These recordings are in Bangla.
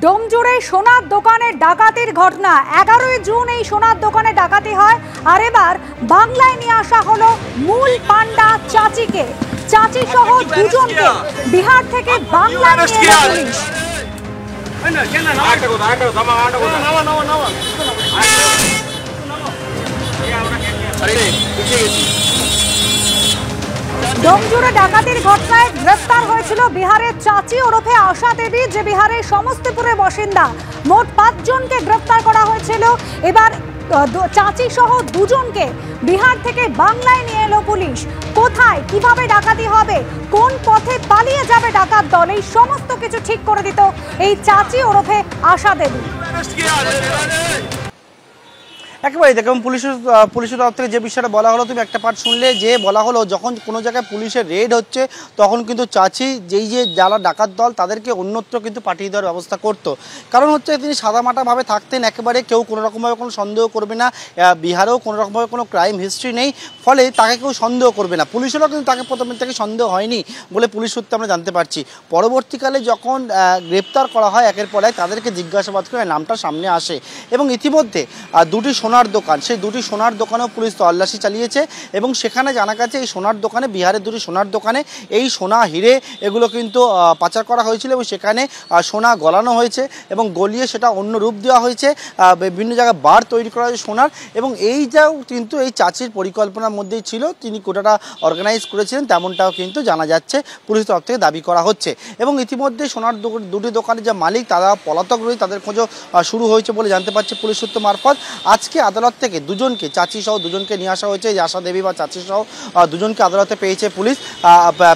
ডোমজুড়ে সোনার দোকানে ডাকাতির ঘটনা। 11 জুন এই সোনার দোকানে ডাকাতি হয়। আর এবার বাংলায় নিয়ে আসা হলো মূল পান্ডা চাচিকে। চাচি সহ দুজনকে বিহার থেকে বাংলায় নিয়ে এলো পুলিশ। ডোমজুড়ে ডাকাতির ঘটনায় গ্রেফতার হয়েছিল বিহারের চাচি ওরফে আশা দেবী, যে বিহারের সমস্তিপুরের বাসিন্দা। মোট 5 জনকে গ্রেফতার করা হয়েছিল। এবার চাচি সহ দুজনকে বিহার থেকে বাংলায় নিয়ে এলো পুলিশ। কোথায় কিভাবে ডাকাতি হবে, কোন পথে পালিয়ে যাবে ডাকাত দল, এই সমস্ত কিছু ঠিক করে দিত এই চাচি ওরফে আশা দেবী। একেবারে দেখুন, পুলিশের তরফ থেকে যে বিষয়টা বলা হলো, তুমি একটা পার্ট শুনলে, যে বলা হলো যখন কোনো জায়গায় পুলিশের রেড হচ্ছে তখন কিন্তু চাচি যে যারা ডাকাত দল তাদেরকে অন্যত্র কিন্তু পাঠিয়ে দেওয়ার ব্যবস্থা করতো। কারণ হচ্ছে তিনি সাদামাটাভাবে থাকতেন, একেবারে কেউ কোনো রকমভাবে কোনো সন্দেহ করবে না। বিহারেও কোনো রকমভাবে কোনো ক্রাইম হিস্ট্রি নেই, ফলে তাকে কেউ সন্দেহ করবে না। পুলিশেরও কিন্তু তাকে প্রথমে থেকে সন্দেহ হয়নি বলে পুলিশ সূত্রে আমরা জানতে পারছি। পরবর্তীকালে যখন গ্রেপ্তার করা হয় একের পর এক, তাদেরকে জিজ্ঞাসাবাদ করে নামটা সামনে আসে এবং ইতিমধ্যে দুটি সোনার দোকান, সেই দুটি সোনার দোকানেও পুলিশ তল্লাশি চালিয়েছে এবং সেখানে জানা গেছে এই সোনার দোকানে, বিহারের দুটি সোনার দোকানে এই সোনা হিরে এগুলো কিন্তু পাচার করা হয়েছিল এবং সেখানে সোনা গলানো হয়েছে এবং গলিয়ে সেটা অন্য রূপ দেওয়া হয়েছে। বিভিন্ন জায়গায় বার তৈরি করা হয়েছে সোনার, এবং এইটাও কিন্তু এই চাচির পরিকল্পনার মধ্যেই ছিল, তিনি গোটাটা অর্গানাইজ করেছিলেন তেমনটাও কিন্তু জানা যাচ্ছে, পুলিশ তরফ থেকে দাবি করা হচ্ছে। এবং ইতিমধ্যে সোনার দুটি দোকানের যে মালিক তারা পলাতক রয়েছে, তাদের খোঁজও শুরু হয়েছে বলে জানতে পারছে পুলিশ সূত্র মারফত। আজকে আদালত থেকে দুজনকে, চাচি সহ দুজনকে নিয়ে আসা হয়েছে। আশা দেবী বা চাচি সহ দুজনকে আদালতে পেয়েছে পুলিশ,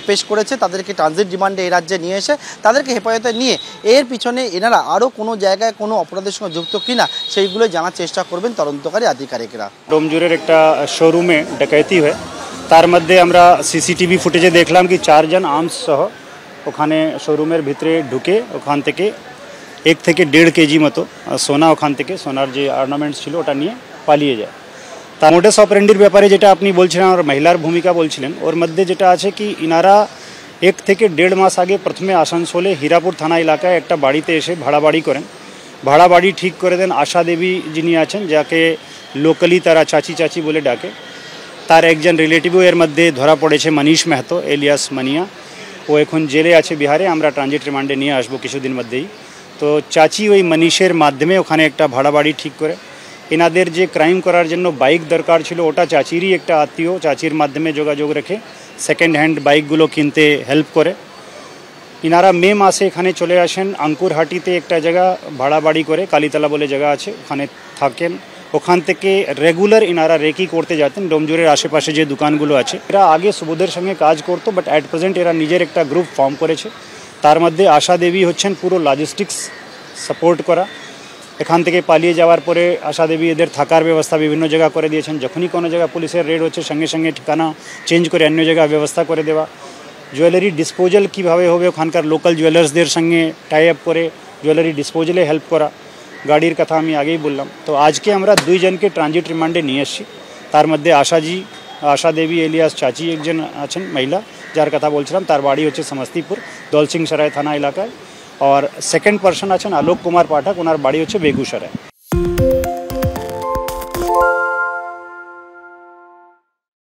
পেশ করেছে। তাদেরকে ট্রানজিট রিমান্ডে এই রাজ্যে নিয়ে এসে তাদেরকে হেফাজতে নিয়ে এর পিছনে এনারা আরও কোনো জায়গায় কোনো অপরাধের সঙ্গে যুক্ত কিনা সেইগুলো জানার চেষ্টা করবেন তদন্তকারী আধিকারিকরা। ডোমজুরের একটা শোরুমে ডাকাতি হয়, তার মধ্যে আমরা সিসিটিভি ফুটেজে দেখলাম কি 4 জন আর্মস সহ ওখানে শোরুমের ভিতরে ঢুকে ওখান থেকে 1 থেকে 1.5 কেজি মতো সোনা, ওখান থেকে সোনার যে অর্নামেন্টস ছিল ওটা নিয়ে পালিয়ে যায়। তার মোডাস অপারেন্ডির ব্যাপারে যেটা আপনি বলছিলেন আর মহিলার ভূমিকা বলছিলেন, ওর মধ্যে যেটা আছে কি ইনারা 1 থেকে 1.5 মাস আগে প্রথমে আসানসোলে হীরাপুর থানা এলাকায় একটা বাড়িতে এসে ভাড়া বাড়ি করেন। ভাড়া বাড়ি ঠিক করে দেন আশা দেবী যিনি আছেন, যাকে লোকালি তারা চাচি চাচি বলে ডাকে। তার একজন রিলেটিভও এর মধ্যে ধরা পড়েছে, মনীষ মেহতো এলিয়াস মানিয়া। ও এখন জেলে আছে বিহারে, আমরা ট্রানজিট রিমান্ডে নিয়ে আসবো কিছুদিন মধ্যেই। তো চাচি ওই মনীষের মাধ্যমে ওখানে একটা ভাড়া বাড়ি ঠিক করে, এনাদের যে ক্রাইম করার জন্য বাইক দরকার ছিল ওটা চাচিরই একটা আত্মীয়, চাচির মাধ্যমে যোগাযোগ রেখে সেকেন্ড হ্যান্ড বাইকগুলো কিনতে হেল্প করে। ইনারা মে মাসে এখানে চলে আসেন, আঙ্কুরহাটিতে একটা জায়গা ভাড়া বাড়ি করে, কালীতলা বলে জায়গা আছে, ওখানে থাকেন। ওখান থেকে রেগুলার ইনারা রেকি করতে যেতেন ডোমজুরের আশেপাশে যে দোকানগুলো আছে। এরা আগে সুবোধের সঙ্গে কাজ করতো, বাট অ্যাট প্রেজেন্ট এরা নিজের একটা গ্রুপ ফর্ম করেছে। তার মধ্যে আশা দেবী হচ্ছেন পুরো লজিস্টিক্স সাপোর্ট করা। এখান থেকে পালিয়ে যাওয়ার পরে আশা দেবী এদের থাকার ব্যবস্থা বিভিন্ন জায়গা করে দিয়েছেন। যখনই কোনো জায়গা পুলিশের রেড হচ্ছে সঙ্গে সঙ্গে ঠিকানা চেঞ্জ করে অন্য জায়গায় ব্যবস্থা করে দেওয়া। জুয়েলারি ডিসপোজাল কীভাবে হবে, ওখানকার লোকাল জুয়েলার্সদের সঙ্গে টাই আপ করে জুয়েলারি ডিসপোজালে হেল্প করা। গাড়ির কথা আমি আগেই বললাম। তো আজকে আমরা 2 জনকে ট্রানজিট রিমান্ডে নিয়ে এসেছি। তার মধ্যে আশা দেবী এলিয়াস চাচি একজন আছেন মহিলা, যার কথা বলছিলাম, তার বাড়ি হচ্ছে সমস্তিপুর দলসিং সরাই থানা এলাকায়। और सेकेंड पर्सन आছেন আলোক কুমার পাঠক, ওনার বাড়ি হচ্ছে বেগুসরায়।